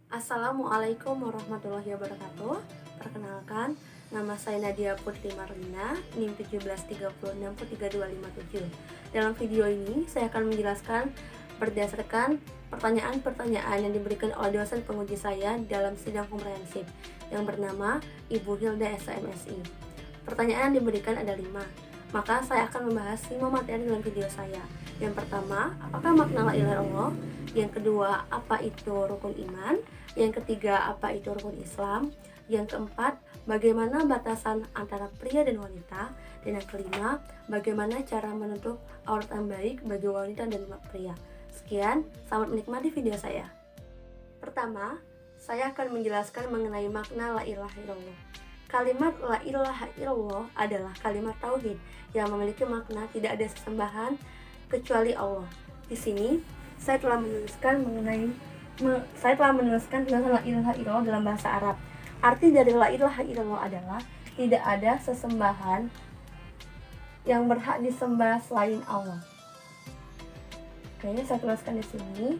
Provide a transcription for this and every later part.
Assalamualaikum warahmatullahi wabarakatuh. Perkenalkan, nama saya Nadia Putri Marlina, NIM 17364327. Dalam video ini, saya akan menjelaskan berdasarkan pertanyaan-pertanyaan yang diberikan oleh dosen penguji saya dalam sidang komprehensif yang bernama Ibu Hilda SMSI. Pertanyaan yang diberikan ada 5. Maka saya akan membahas 5 materi dalam video saya. Yang pertama, apakah makna la ilaha illallah? Yang kedua, apa itu rukun iman? Yang ketiga, apa itu rukun Islam? Yang keempat, bagaimana batasan antara pria dan wanita? Dan yang kelima, bagaimana cara menutup aurat yang baik bagi wanita dan pria? Sekian, selamat menikmati video saya. Pertama, saya akan menjelaskan mengenai makna la ilaha illallah. Kalimat la ilaha illallah adalah kalimat tauhid yang memiliki makna tidak ada sesembahan kecuali Allah. Di sini saya telah menuliskan tulisan la ilaha illallah dalam bahasa Arab. Arti dari la ilaha illallah adalah tidak ada sesembahan yang berhak disembah selain Allah. Oke, saya tuliskan di sini.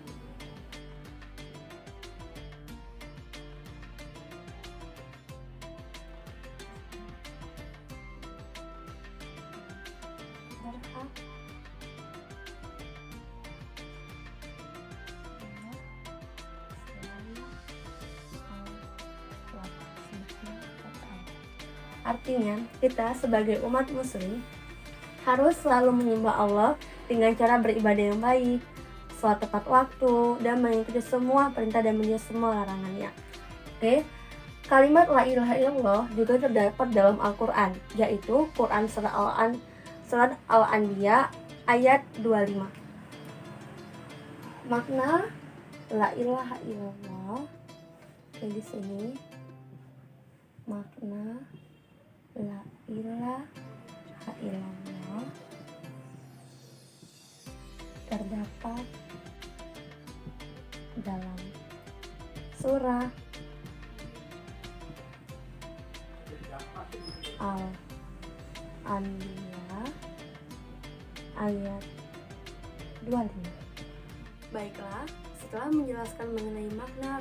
Artinya, kita sebagai umat muslim harus selalu menyembah Allah dengan cara beribadah yang baik, sholat tepat waktu, dan mengikuti semua perintah dan menjauhi semua larangannya. Oke, kalimat la ilaha illallah juga terdapat dalam Al-Quran, yaitu Quran Surat Al-Anbiya ayat 25. Makna la ilaha illallah di sini, makna la ilaha illallah terdapat dalam surah Al-Anbiya ayat 25. Baiklah, setelah menjelaskan mengenai makna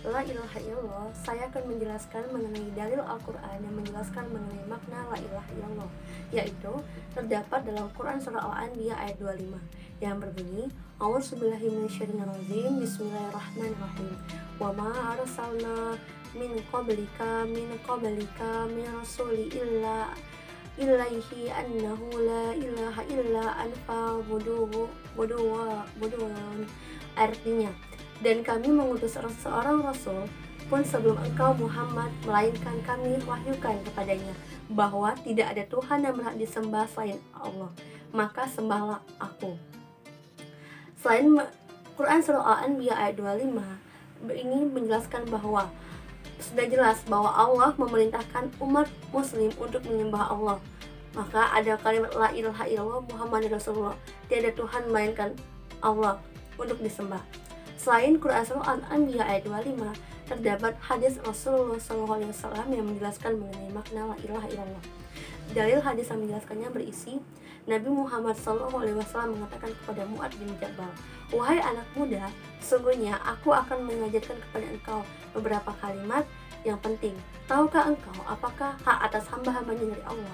la ilaha illallah, saya akan menjelaskan mengenai dalil Al-Quran yang menjelaskan mengenai makna la ilaha illallah, yaitu terdapat dalam Quran Surah Al-Anbiya ayat 25 yang berbunyi, A'udzubillahi minasyaitonirrajim, Bismillahirrahmanirrahim, wa ma arsalna min qablika min rasuli illa ilaihi annahu la ilaha illa anfa buduwan. Artinya, dan kami mengutus seorang rasul pun sebelum engkau Muhammad, melainkan kami wahyukan kepadanya bahwa tidak ada Tuhan yang berhak disembah selain Allah, maka sembahlah aku. Selain Quran Surah Al-Anbiya ayat 25 ini menjelaskan bahwa sudah jelas bahwa Allah memerintahkan umat muslim untuk menyembah Allah. Maka ada kalimat la ilaha illallah Muhammad Rasulullah, tiada Tuhan melainkan Allah untuk disembah. Selain Quran Surah Al-Anbiya ayat 25, terdapat hadis Rasulullah SAW yang menjelaskan mengenai makna la ilaha illallah. Dalil hadis yang menjelaskannya berisi, Nabi Muhammad SAW mengatakan kepada Mu'ad bin Jabal, wahai anak muda, sesungguhnya aku akan mengajarkan kepada engkau beberapa kalimat yang penting. Tahukah engkau apakah hak atas hamba-hambanya dari Allah?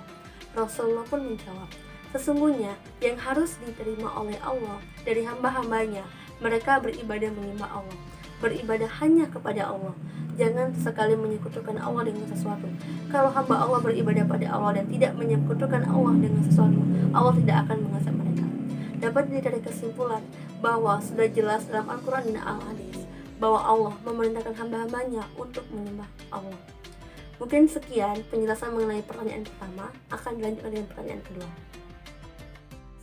Rasulullah pun menjawab, sesungguhnya yang harus diterima oleh Allah dari hamba-hambanya, mereka beribadah menyembah Allah, beribadah hanya kepada Allah, jangan sekali menyekutukan Allah dengan sesuatu. Kalau hamba Allah beribadah pada Allah dan tidak menyekutukan Allah dengan sesuatu, Allah tidak akan mengazab mereka. Dapat ditarik kesimpulan bahwa sudah jelas dalam Al-Quran dan Al-Hadis bahwa Allah memerintahkan hamba-hambanya untuk menyembah Allah. Mungkin sekian penjelasan mengenai pertanyaan pertama, akan dilanjutkan dengan pertanyaan kedua.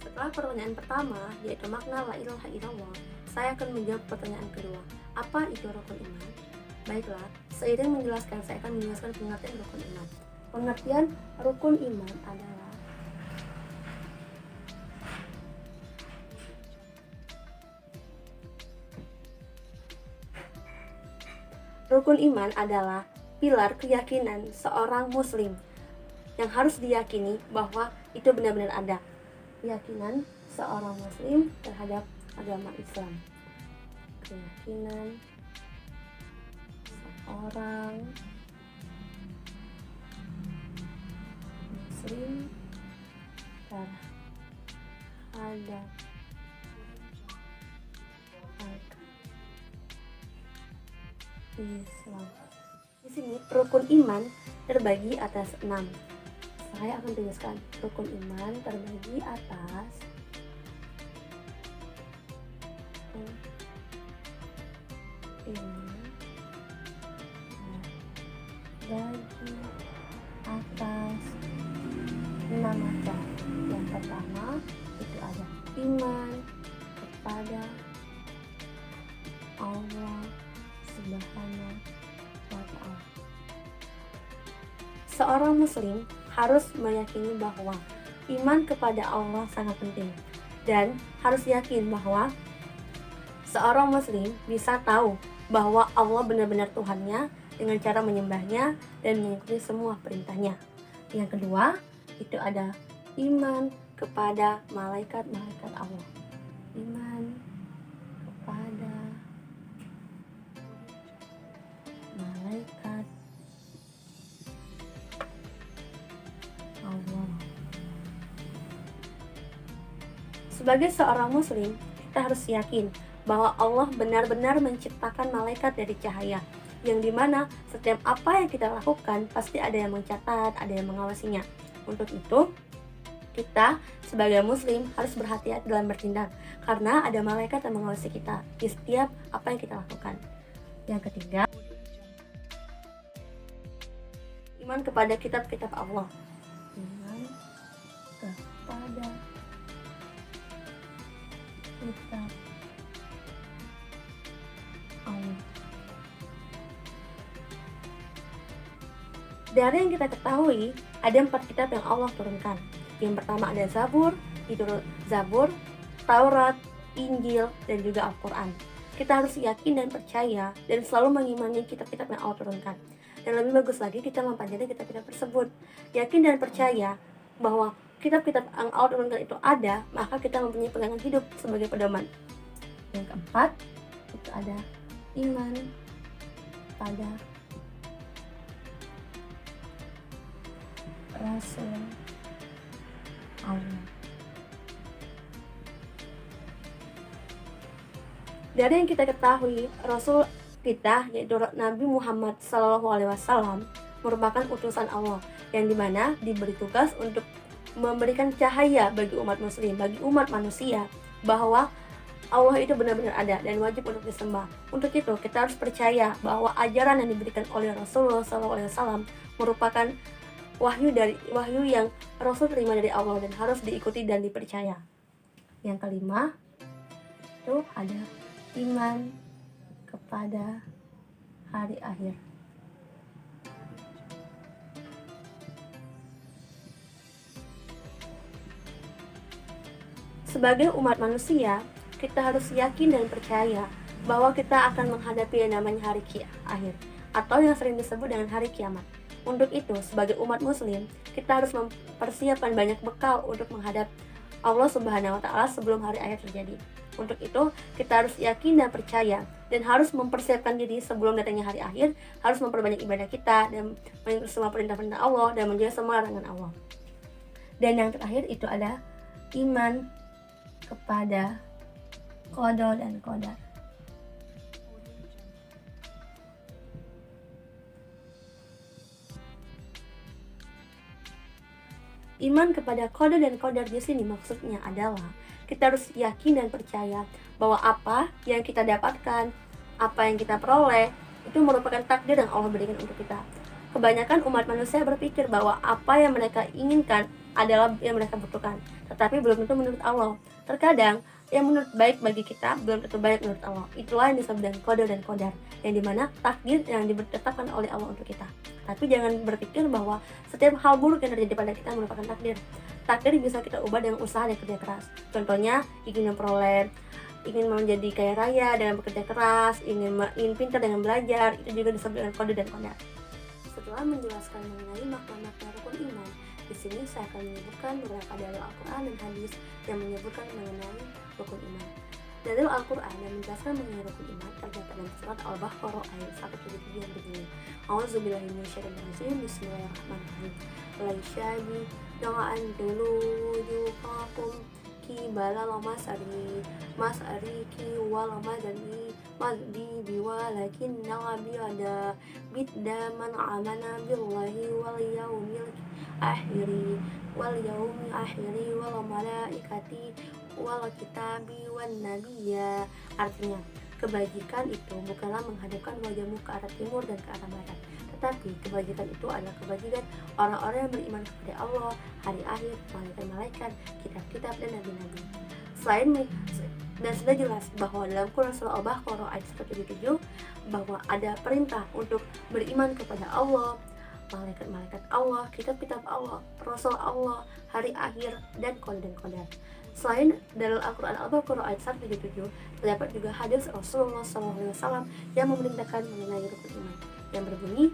Setelah pertanyaan pertama, yaitu makna la ilaha illallah, saya akan menjawab pertanyaan kedua, apa itu rukun iman? Baiklah, seiring menjelaskan, saya akan menjelaskan pengertian rukun iman. Pengertian rukun iman adalah rukun iman adalah pilar keyakinan seorang muslim yang harus diyakini bahwa itu benar-benar ada. Keyakinan seorang muslim terhadap agama Islam. Keyakinan seorang muslim terhadap Islam. Di sini rukun iman terbagi atas 6. Saya akan tuliskan rukun iman terbagi atas iman terbagi atas 6 macam. Yang pertama itu ada iman kepada Allah Subhanahu wa Ta'ala. Seorang muslim harus meyakini bahwa iman kepada Allah sangat penting, dan harus yakin bahwa seorang muslim bisa tahu bahwa Allah benar-benar Tuhannya dengan cara menyembahnya dan mengikuti semua perintahnya. Yang kedua itu ada iman kepada malaikat-malaikat Allah. Iman kepada malaikat Allah. Sebagai seorang muslim, kita harus yakin bahwa Allah benar-benar menciptakan malaikat dari cahaya, yang dimana setiap apa yang kita lakukan pasti ada yang mencatat, ada yang mengawasinya. Untuk itu, kita sebagai muslim harus berhati-hati dalam bertindak, karena ada malaikat yang mengawasi kita di setiap apa yang kita lakukan. Yang ketiga, iman kepada kitab-kitab Allah. Iman kepada kitab Allah. Dari yang kita ketahui, ada 4 kitab yang Allah turunkan. Yang pertama ada Zabur, itu Zabur, Taurat, Injil, dan juga Al-Quran. Kita harus yakin dan percaya dan selalu mengimani kitab-kitab yang Allah turunkan. Dan lebih bagus lagi kita mempelajari kitab-kitab tersebut. Yakin dan percaya bahwa kitab-kitab yang Allah turunkan itu ada, maka kita mempunyai pegangan hidup sebagai pedoman. Yang keempat, itu ada iman pada Rasul Allah. Dari yang kita ketahui, Rasul kita yaitu Nabi Muhammad SAW merupakan utusan Allah, yang dimana diberi tugas untuk memberikan cahaya bagi umat muslim, bagi umat manusia, bahwa Allah itu benar-benar ada dan wajib untuk disembah. Untuk itu kita harus percaya bahwa ajaran yang diberikan oleh Rasulullah SAW merupakan wahyu yang Rasul terima dari Allah dan harus diikuti dan dipercaya. Yang kelima itu ada iman kepada hari akhir. Sebagai umat manusia, kita harus yakin dan percaya bahwa kita akan menghadapi yang namanya hari akhir, atau yang sering disebut dengan hari kiamat. Untuk itu, sebagai umat muslim, kita harus mempersiapkan banyak bekal untuk menghadap Allah Subhanahu wa Ta'ala sebelum hari akhir terjadi. Untuk itu, kita harus yakin dan percaya dan harus mempersiapkan diri sebelum datangnya hari akhir, harus memperbanyak ibadah kita dan mengikuti semua perintah-perintah Allah dan menjaga semua larangan Allah. Dan yang terakhir itu ada iman kepada qada dan qadar. Iman kepada qada dan qadar di sini maksudnya adalah kita harus yakin dan percaya bahwa apa yang kita dapatkan, apa yang kita peroleh itu merupakan takdir yang Allah berikan untuk kita. Kebanyakan umat manusia berpikir bahwa apa yang mereka inginkan adalah yang mereka butuhkan, tetapi belum tentu menurut Allah. Terkadang yang menurut baik bagi kita belum tentu baik menurut Allah. Itulah yang disebut dengan qada dan qadar, yang dimana takdir yang ditetapkan oleh Allah untuk kita. Tapi jangan berpikir bahwa setiap hal buruk yang terjadi pada kita merupakan takdir. Takdir bisa kita ubah dengan usaha dan kerja keras. Contohnya ingin memperoleh, ingin menjadi kaya raya dengan bekerja keras, ingin pintar dengan belajar, itu juga disebut dengan qada dan qadar. Setelah menjelaskan mengenai makna-makna rukun iman, di sini saya akan menyebutkan beberapa dalil Al-Quran dan hadis yang menyebutkan mengenai rukun iman. Dalil Al-Quran yang menjelaskan mengenai rukun iman terdapat dalam surat Al-Baqarah ayat 177 yang begini. A'udzubillahi minasyaitonir rajim. Bismillahirrahmanirrahim. Laisyabi jangan dulu yuqakum kibalal masari wal madani biwalakin nabi ada biddaman amana billahi akhiri wal yaumil akhiri wal malaikati wal kitabi wan nabiyya. Artinya, kebajikan itu bukanlah menghadapkan wajahmu ke arah timur dan ke arah barat, tetapi kebajikan itu adalah kebajikan orang-orang yang beriman kepada Allah, hari akhir, malaikat-malaikat, kitab-kitab, dan nabi-nabi. Dan sudah jelas bahwa dalam Quran surah Al-Baqarah ayat 177 bahwa ada perintah untuk beriman kepada Allah, malaikat-malaikat Allah, kitab-kitab Allah, Rasul Allah, hari akhir, dan qadar. Selain dalam Al-Quran Al-Baqarah ayat 177, terdapat juga hadis Rasulullah SAW yang memerintahkan mengenai rukun iman, yang berbunyi,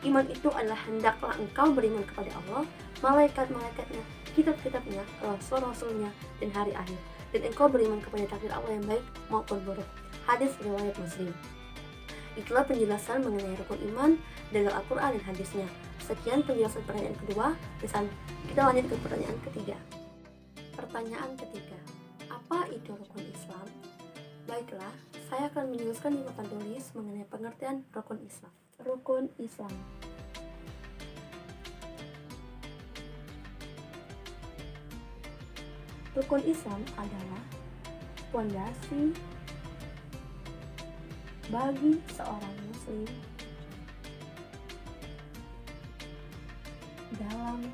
iman itu adalah hendaklah engkau beriman kepada Allah, malaikat-malaikatnya, kitab-kitabnya, rasul-rasulnya, dan hari akhir, dan engkau beriman kepada takdir Allah yang baik maupun buruk. Hadis riwayat Muslim. Itulah penjelasan mengenai rukun iman dalam Al-Quran dan hadisnya. Sekian penjelasan pertanyaan kedua. Kita lanjut ke pertanyaan ketiga. Pertanyaan ketiga, apa itu rukun Islam? Baiklah, saya akan menjelaskan di papan tulis mengenai pengertian rukun Islam. Rukun Islam. Rukun Islam adalah fondasi bagi seorang muslim dalam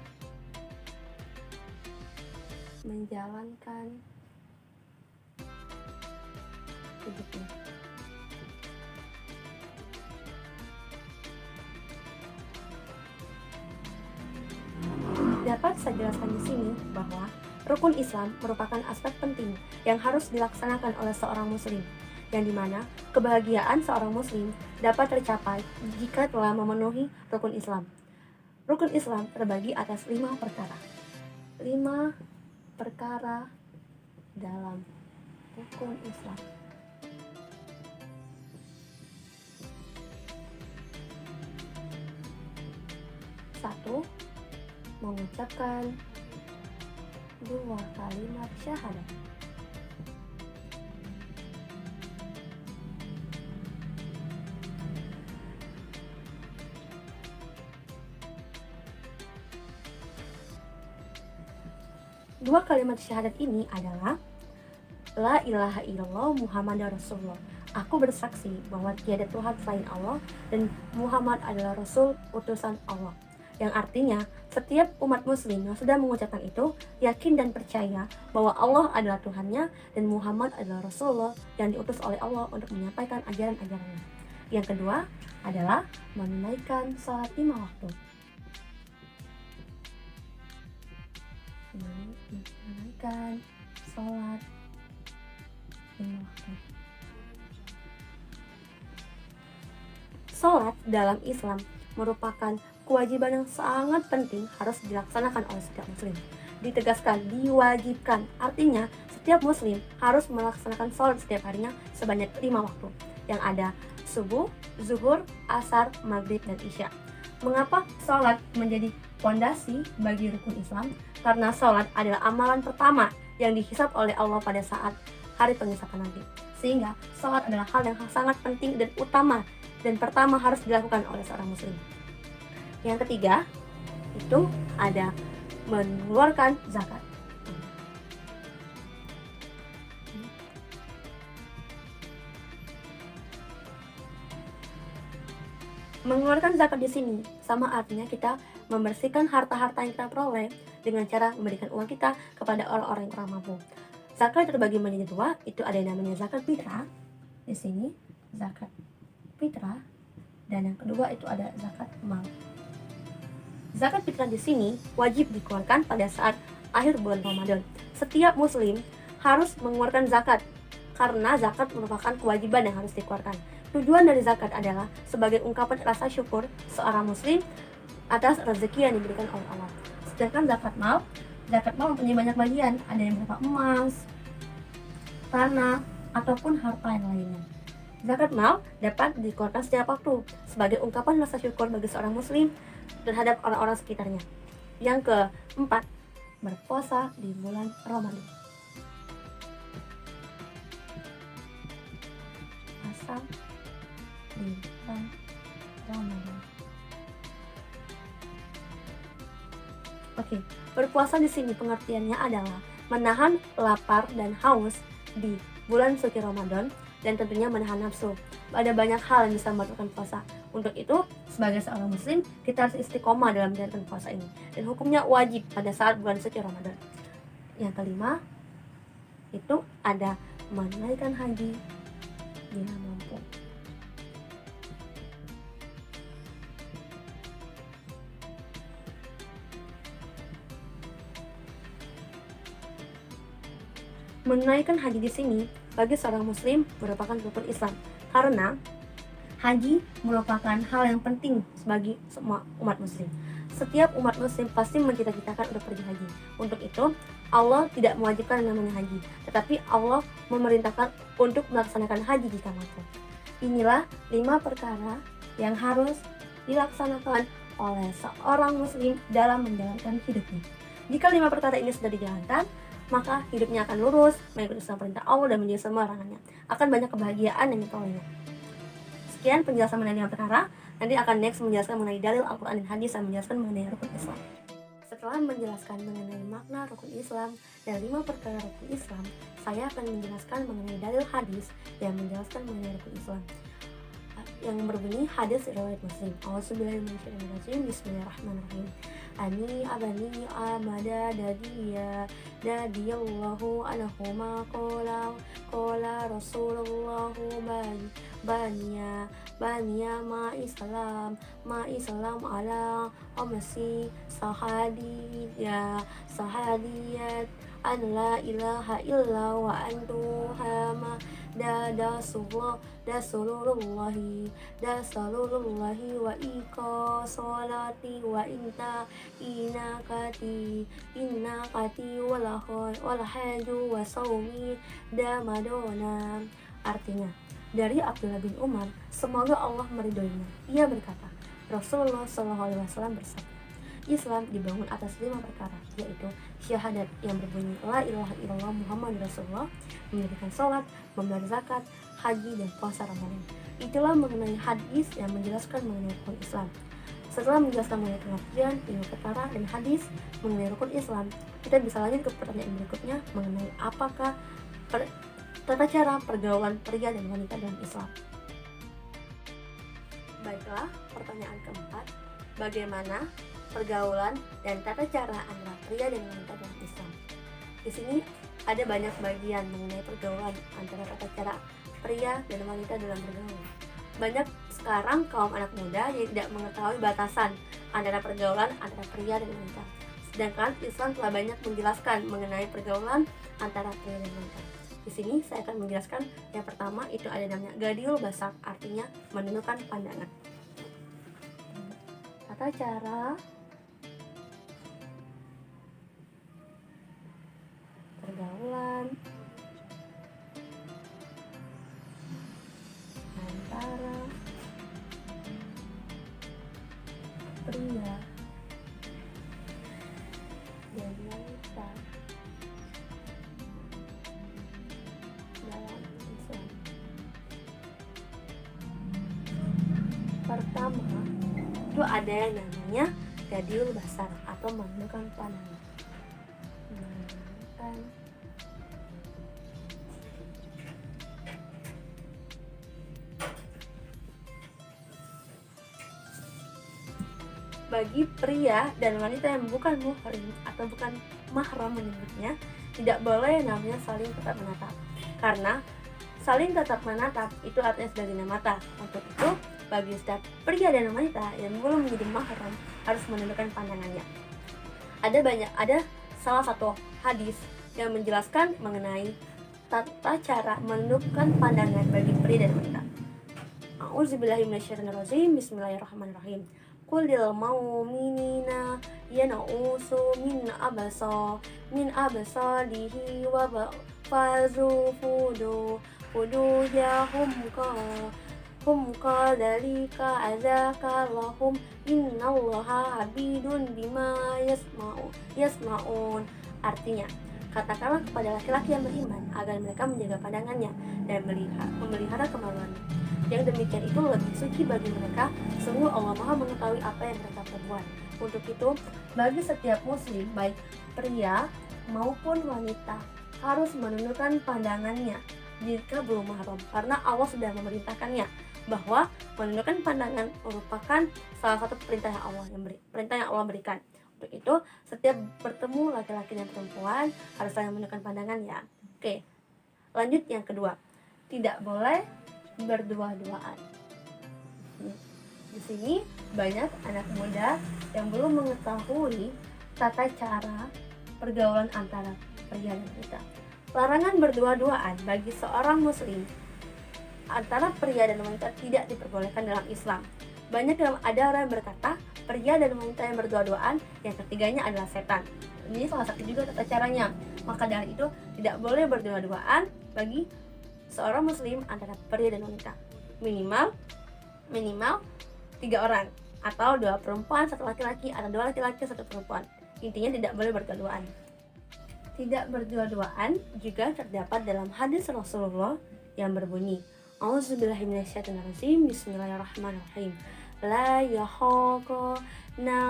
menjalankan hidupnya. Dapat saya jelaskan di sini bahwa rukun Islam merupakan aspek penting yang harus dilaksanakan oleh seorang muslim, yang dimana kebahagiaan seorang muslim dapat tercapai jika telah memenuhi rukun Islam. Rukun Islam terbagi atas 5 perkara. 5 perkara dalam rukun Islam. Satu, mengucapkan 2 kalimat syahadat. Dua kalimat syahadat ini adalah La ilaha illallah Muhammadar Rasulullah. Aku bersaksi bahwa tiada Tuhan selain Allah dan Muhammad adalah Rasul utusan Allah. Yang artinya, setiap umat muslim yang sudah mengucapkan itu yakin dan percaya bahwa Allah adalah Tuhannya dan Muhammad adalah Rasulullah yang diutus oleh Allah untuk menyampaikan ajaran-ajarannya. Yang kedua adalah menunaikan salat 5 waktu. Menunaikan salat 5 waktu. Salat dalam Islam merupakan kewajiban yang sangat penting harus dilaksanakan oleh setiap muslim. Ditegaskan, diwajibkan, artinya setiap muslim harus melaksanakan salat setiap harinya sebanyak 5 waktu, yang ada subuh, zuhur, asar, maghrib, dan isya. Mengapa salat menjadi fondasi bagi rukun Islam? Karena salat adalah amalan pertama yang dihisab oleh Allah pada saat hari penghisaban nanti. Sehingga salat adalah hal yang sangat penting dan utama dan pertama harus dilakukan oleh seorang muslim. Yang ketiga, itu ada mengeluarkan zakat. Mengeluarkan zakat di sini sama artinya kita membersihkan harta-harta yang kita peroleh dengan cara memberikan uang kita kepada orang-orang yang kurang mampu. Zakat terbagi menjadi 2, itu ada yang namanya zakat fitrah. Di sini zakat fitrah dan yang kedua itu ada zakat mal. Zakat fitrah di sini wajib dikeluarkan pada saat akhir bulan Ramadan. Setiap muslim harus mengeluarkan zakat karena zakat merupakan kewajiban yang harus dikeluarkan. Tujuan dari zakat adalah sebagai ungkapan rasa syukur seorang muslim atas rezeki yang diberikan oleh Allah. Sedangkan zakat mal mempunyai banyak bagian, ada yang berupa emas, tanah, ataupun harta yang lainnya. Zakat mal dapat dikeluarkan setiap waktu sebagai ungkapan rasa syukur bagi seorang muslim terhadap orang-orang sekitarnya. Yang keempat, berpuasa di bulan Ramadan. Puasa di bulan Ramadan. Oke, berpuasa di sini pengertiannya adalah menahan lapar dan haus di bulan suci Ramadan dan tentunya menahan nafsu. Ada banyak hal yang bisa membatalkan puasa. Untuk itu, sebagai seorang muslim, kita harus istiqomah dalam menjalankan puasa ini. Dan hukumnya wajib pada saat bulan suci Ramadan. Yang kelima, itu ada menunaikan haji bila mampu. Menunaikan haji di sini bagi seorang muslim merupakan rukun Islam karena haji merupakan hal yang penting bagi semua umat muslim. Setiap umat muslim pasti mencita-citakan untuk pergi haji. Untuk itu, Allah tidak mewajibkan yang namanya haji, tetapi Allah memerintahkan untuk melaksanakan haji jika mampu. Inilah 5 perkara yang harus dilaksanakan oleh seorang muslim dalam menjalankan hidupnya. Jika 5 perkara ini sudah dijalankan, maka hidupnya akan lurus, mengikuti semua perintah Allah dan menjadi semua larangannya. Akan banyak kebahagiaan yang diperolehnya. Sekian penjelasan mengenai 5 perkara. Nanti akan next menjelaskan mengenai dalil Al-Quran dan hadis dan menjelaskan mengenai rukun Islam. Setelah menjelaskan mengenai makna rukun Islam dan 5 perkara rukun Islam, saya akan menjelaskan mengenai dalil hadis yang menjelaskan mengenai rukun Islam, yang berbunyi hadis riwayat Muslim. Auzubillahiminasyaitonirrajim. Bismillahirrahmanirrahim. Ani abani amada dadiyallahu anhuma qala Rasulullah baniya ma islam ala amsi sahadiyat an la ilaha illa wa antuhama dasulullahi wa iqasolati wa inakati walhaju wa saumi damadona. Artinya, dari Abdullah bin Umar, semoga Allah meridhoinya, ia berkata, Rasulullah SAW bersabda, Islam dibangun atas 5 perkara, yaitu syahadat yang berbunyi la ilaha illallah Muhammad Rasulullah, mendirikan sholat, membayar zakat, haji, dan puasa Ramadan. Itulah mengenai hadis yang menjelaskan mengenai rukun Islam. Setelah menjelaskan mengenai pengertian 5 perkara dan hadis mengenai rukun Islam, kita bisa lanjut ke pertanyaan berikutnya mengenai apakah tata cara pergaulan pria dan wanita dalam Islam. Baiklah, pertanyaan keempat, bagaimana pergaulan dan tata cara antara pria dan wanita dalam Islam? Di sini ada banyak bagian mengenai pergaulan antara tata cara pria dan wanita dalam bergaul. Banyak sekarang kaum anak muda yang tidak mengetahui batasan antara pergaulan antara pria dan wanita. Sedangkan Islam telah banyak menjelaskan mengenai pergaulan antara pria dan wanita. Di sini saya akan menjelaskan yang pertama, itu ada namanya Gadiul Basar, artinya menundukkan pandangan. Tata cara pergaulan antara pria dan wanita dalam Islam. Pertama, itu ada yang namanya Gadiul Basar atau menundukkan pandangan. Bagi pria dan wanita yang bukan muhrim atau bukan mahram menyebutnya, tidak boleh namanya saling tatap menatap. Karena saling tatap menatap itu artinya sudah zina mata. Untuk itu, bagi setiap pria dan wanita yang belum menjadi mahram harus menundukkan pandangannya. Ada salah satu hadis yang menjelaskan mengenai tata cara menundukkan pandangan bagi pria dan wanita. Auzubillahiminasyaitonirrajim. Bismillahirrahmanirrahim. Qul lil mu'minina yan'usu min absarihi wa fazufudu خدوجا هم كذلك أذاك إن الله عبيد بما يسمعون. Artinya, katakanlah kepada laki-laki yang beriman agar mereka menjaga pandangannya dan memelihara kemaluannya. Yang demikian itu lebih suci bagi mereka. Sungguh Allah Maha mengetahui apa yang mereka perbuat. Untuk itu, bagi setiap muslim, baik pria maupun wanita, harus menundukkan pandangannya jika belum mahram, karena Allah sudah memerintahkannya bahwa menundukkan pandangan merupakan salah satu perintah yang Allah berikan. Untuk itu, setiap bertemu laki-laki dan perempuan harus saling menundukkan pandangan ya. Oke, lanjut yang kedua, tidak boleh berdua-duaan. Di sini banyak anak muda yang belum mengetahui tata cara pergaulan antara pria dan wanita. Larangan berdua-duaan bagi seorang muslim antara pria dan wanita tidak diperbolehkan dalam Islam. Ada orang yang berkata pria dan wanita yang berdua-duaan, yang ketiganya adalah setan. Ini salah satu juga tata caranya. Maka dari itu tidak boleh berdua-duaan bagi seorang muslim antara pria dan wanita. Minimal 3 orang, atau 2 perempuan 1 laki-laki, atau 2 laki-laki 1 perempuan. Intinya tidak boleh berdua-duaan. Tidak berdua-duaan juga terdapat dalam hadis Rasulullah yang berbunyi, Auzubillahiminasyaitonirrajim, Bismillahirrahmanirrahim. La yahaqa na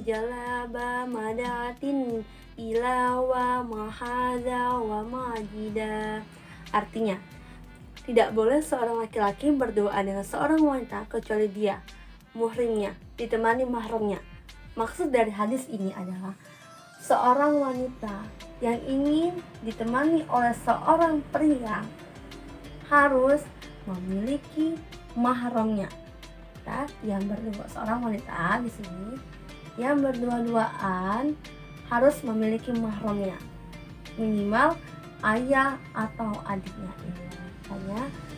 jalaba madatin ila wa mahadha wa majida. Artinya, tidak boleh seorang laki-laki berduaan dengan seorang wanita kecuali dia, muhrimnya, ditemani mahramnya. Maksud dari hadis ini adalah seorang wanita yang ingin ditemani oleh seorang pria harus memiliki mahramnya. Yang berdua, seorang wanita di sini yang berdua-duaan harus memiliki mahramnya, minimal ayah atau adiknya.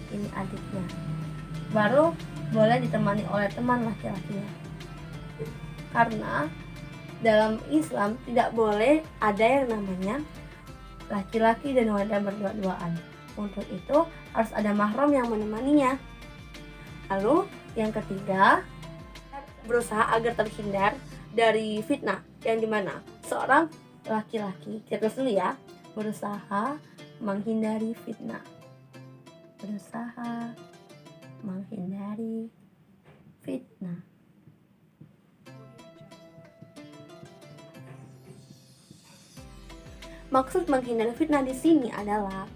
Ini adiknya, baru boleh ditemani oleh teman laki-lakinya. Karena dalam Islam tidak boleh ada yang namanya laki-laki dan wanita berdua-duaan. Untuk itu harus ada mahram yang menemaninya. Lalu yang ketiga, berusaha agar terhindar dari fitnah, yang dimana seorang laki-laki, kita tulis dulu ya, berusaha menghindari fitnah. Berusaha menghindari fitnah. Maksud menghindari fitnah di sini adalah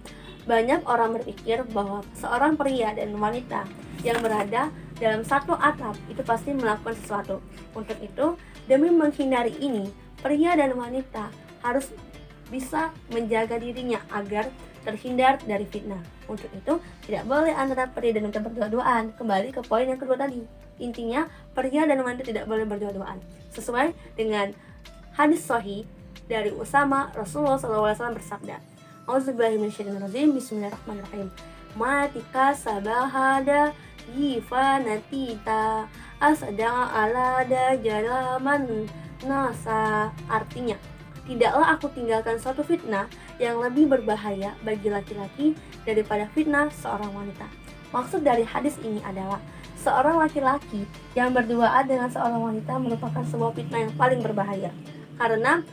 banyak orang berpikir bahwa seorang pria dan wanita yang berada dalam satu atap itu pasti melakukan sesuatu. Untuk itu, demi menghindari ini, pria dan wanita harus bisa menjaga dirinya agar terhindar dari fitnah. Untuk itu, tidak boleh antara pria dan wanita berdua-duaan. Kembali ke poin yang kedua tadi. Intinya, pria dan wanita tidak boleh berdua-duaan. Sesuai dengan hadis sahih dari Usama, Rasulullah SAW bersabda, Auzubillahiminasyaitonirrajim, Bismillahirrahmanirrahim. Matika sabahada yifanatita asada alada jalaman nasa. Artinya, tidaklah aku tinggalkan suatu fitnah yang lebih berbahaya bagi laki-laki daripada fitnah seorang wanita. Maksud dari hadis ini adalah seorang laki-laki yang berduaan dengan seorang wanita merupakan sebuah fitnah yang paling berbahaya. Karena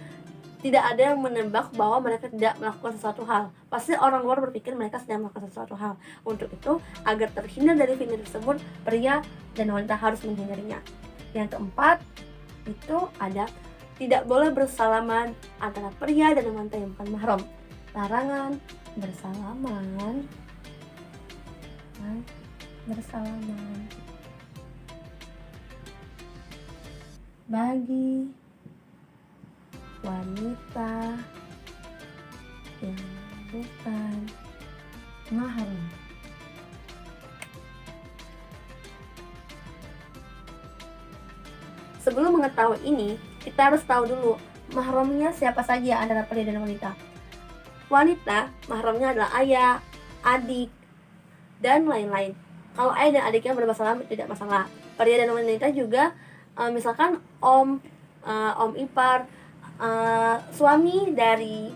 tidak ada yang menebak bahwa mereka tidak melakukan sesuatu hal. Pasti orang luar berpikir mereka sedang melakukan sesuatu hal. Untuk itu, agar terhindar dari fitnah tersebut, pria dan wanita harus menghindarinya. Yang keempat, itu ada tidak boleh bersalaman antara pria dan wanita yang bukan mahram. Larangan bersalaman bagi wanita yang bukan mahram. Sebelum mengetahui ini, kita harus tahu dulu mahramnya siapa saja antara pria dan wanita. Wanita, mahramnya adalah ayah, adik, dan lain-lain. Kalau ayah dan adiknya bermasalah, tidak masalah. Pria dan wanita juga, misalkan om ipar, suami dari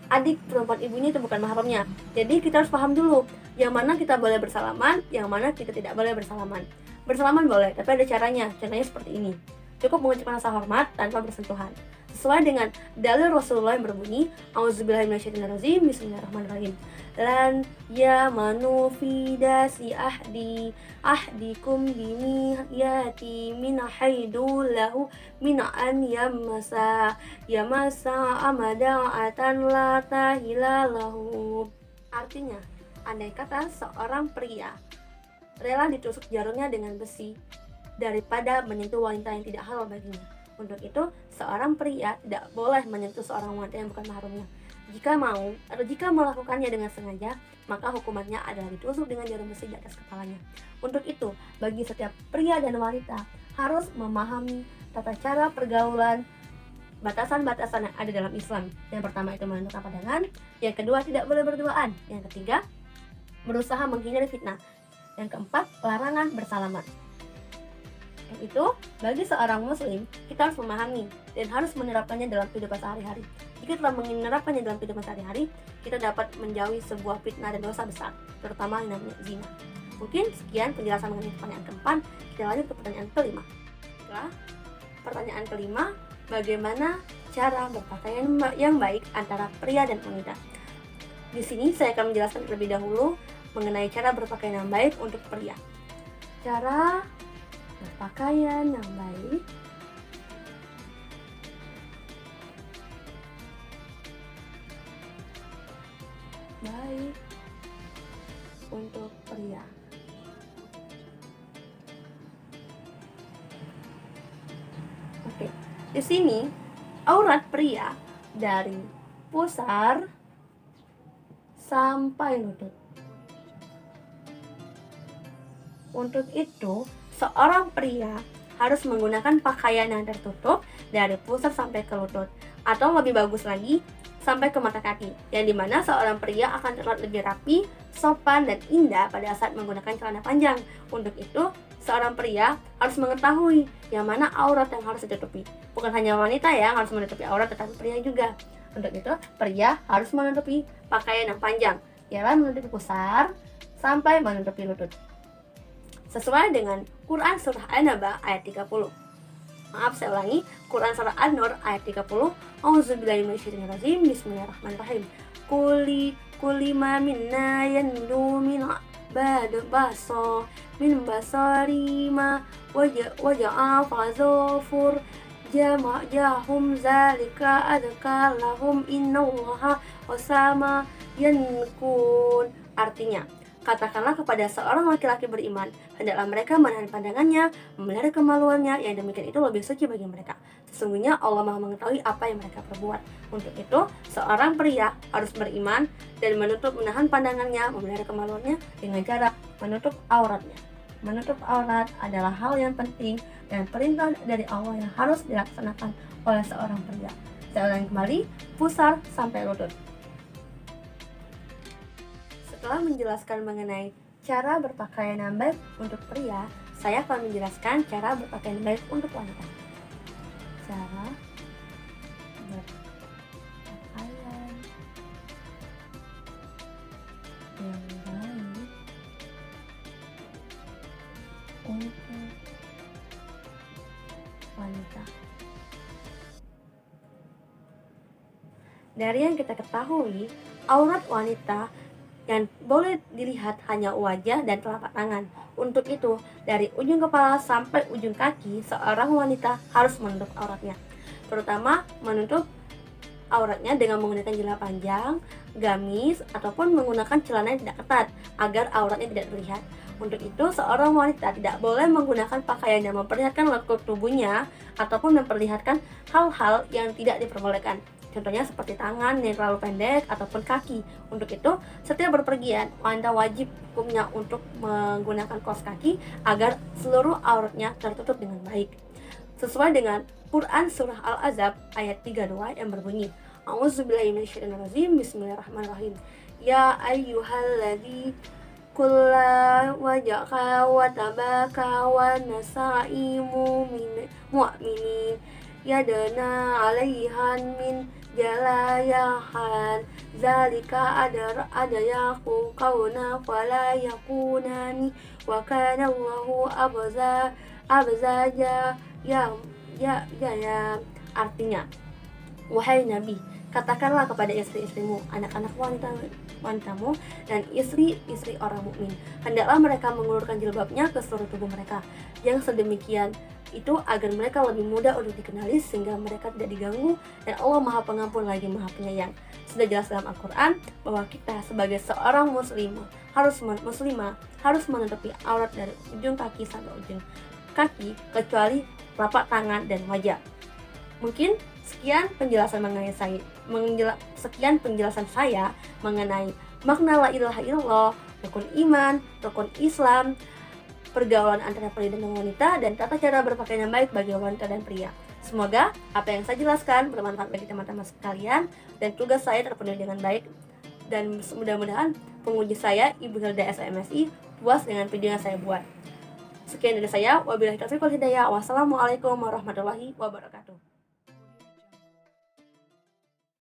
adik perempuan ibunya itu bukan mahramnya. Jadi kita harus paham dulu Yang mana kita boleh bersalaman, yang mana kita tidak boleh bersalaman. Bersalaman boleh, tapi ada caranya. Contohnya seperti ini. Cukup mengucapkan rasa hormat tanpa bersentuhan. Sesuai dengan dalil Rasulullah yang berbunyi, A'udzubillahiminasyaitonirrajim, Bismillahirrahmanirrahim. Lan yamanu fi dasi ahdikum bini yati min haidu lahu min an yamasa amada'atan la tahilalahu. Artinya, andai kata seorang pria rela ditusuk jarumnya dengan besi daripada menyentuh wanita yang tidak halal baginya. Untuk itu, seorang pria tidak boleh menyentuh seorang wanita yang bukan mahramnya. Jika mau atau jika melakukannya dengan sengaja, maka hukumannya adalah ditusuk dengan jarum besi di atas kepalanya. Untuk itu, bagi setiap pria dan wanita harus memahami tata cara pergaulan, batasan-batasan yang ada dalam Islam. Yang pertama itu menundukkan pandangan, yang kedua tidak boleh berduaan, yang ketiga berusaha menghindari fitnah, yang keempat larangan bersalaman. Yang itu bagi seorang muslim kita harus memahami dan harus menerapkannya dalam kehidupan sehari-hari. Jika telah menerapkannya dalam kehidupan sehari-hari, kita dapat menjauhi sebuah fitnah dan dosa besar, terutama yang namanya zina. Mungkin sekian penjelasan mengenai pertanyaan keempat. Kita lanjut ke pertanyaan kelima. Setelah pertanyaan kelima, bagaimana cara berpakaian yang baik antara pria dan wanita? Di sini saya akan menjelaskan terlebih dahulu mengenai cara berpakaian yang baik untuk pria. Cara berpakaian yang baik untuk pria. Oke, di sini aurat pria dari pusar sampai lutut. Untuk itu, seorang pria harus menggunakan pakaian yang tertutup dari pusar sampai ke lutut, atau lebih bagus lagi, sampai ke mata kaki, yang dimana seorang pria akan terlihat lebih rapi, sopan, dan indah pada saat menggunakan celana panjang. Untuk itu, seorang pria harus mengetahui yang mana aurat yang harus ditutupi. Bukan hanya wanita yang harus menutupi aurat, tetapi pria juga. Untuk itu, pria harus menutupi pakaian yang panjang, ialah menutupi pusar sampai menutupi lutut. Sesuai dengan Quran Surah An-Naba ayat 30. Maaf, saya ulangi. Quran Surah An-Nur ayat 30. A'udzubillahiminasyaitonirrajim. Bismillahirrahmanirrahim. Kuli ma minna yandu min baso min basari ma waja'a fazofur jahum zalika adka lahum innallaha wasama yankun. Artinya, katakanlah kepada seorang laki-laki beriman, hendaklah mereka menahan pandangannya, memelihara kemaluannya, yang demikian itu lebih suci bagi mereka. Sesungguhnya Allah Maha mengetahui apa yang mereka perbuat. Untuk itu, seorang pria harus beriman dan menahan pandangannya, memelihara kemaluannya dengan cara menutup auratnya. Menutup aurat adalah hal yang penting dan perintah dari Allah yang harus dilaksanakan oleh seorang pria. Saya ulangi kembali, pusar sampai lutut. Setelah menjelaskan mengenai cara berpakaian yang baik untuk pria, saya akan menjelaskan cara berpakaian yang baik untuk wanita. Cara berpakaian yang baik untuk wanita. Dari yang kita ketahui, aurat wanita yang boleh dilihat hanya wajah dan telapak tangan. Untuk itu, dari ujung kepala sampai ujung kaki, seorang wanita harus menutup auratnya. Terutama menutup auratnya dengan menggunakan jilbab panjang, gamis, ataupun menggunakan celana yang tidak ketat agar auratnya tidak terlihat. Untuk itu, seorang wanita tidak boleh menggunakan pakaian yang memperlihatkan lekuk tubuhnya ataupun memperlihatkan hal-hal yang tidak diperbolehkan. Contohnya seperti tangan yang terlalu pendek ataupun kaki. Untuk itu, setiap berpergian, wanita wajib hukumnya untuk menggunakan kaos kaki agar seluruh auratnya tertutup dengan baik. Sesuai dengan Quran Surah Al-Ahzab ayat 32 yang berbunyi, A'udzubillahiminasyaitonirrajim. Bismillahirrahmanirrahim. Ya ayyuhalladzi kulla wajaka wa tabaka wa nasaimu mu'minin yadna 'alaihan min jalayahan zalika adayahu kauna fala yakunani wa kana Allahu abzaja ya. Artinya, wahai Nabi, katakanlah kepada istri-istrimu, anak-anak wanitamu, dan istri-istri orang mukmin, hendaklah mereka mengulurkan jilbabnya ke seluruh tubuh mereka. Yang sedemikian itu agar mereka lebih mudah untuk dikenali, sehingga mereka tidak diganggu, dan Allah Maha Pengampun lagi Maha Penyayang. Sudah jelas dalam Al-Quran bahwa kita sebagai seorang muslimah harus menutupi aurat dari ujung kaki sampai ujung kaki, kecuali telapak tangan dan wajah. Mungkin sekian penjelasan saya mengenai makna la ilaha illallah, rukun iman, rukun Islam, pergaulan antara pria dan wanita, dan tata cara berpakaian yang baik bagi wanita dan pria. Semoga apa yang saya jelaskan bermanfaat bagi teman-teman sekalian dan tugas saya terpenuhi dengan baik, dan mudah-mudahan penguji saya, Ibu Hilda SMSI, puas dengan video yang saya buat. Sekian dari saya, wabillahi taufiq wal hidayah. Wassalamualaikum warahmatullahi wabarakatuh.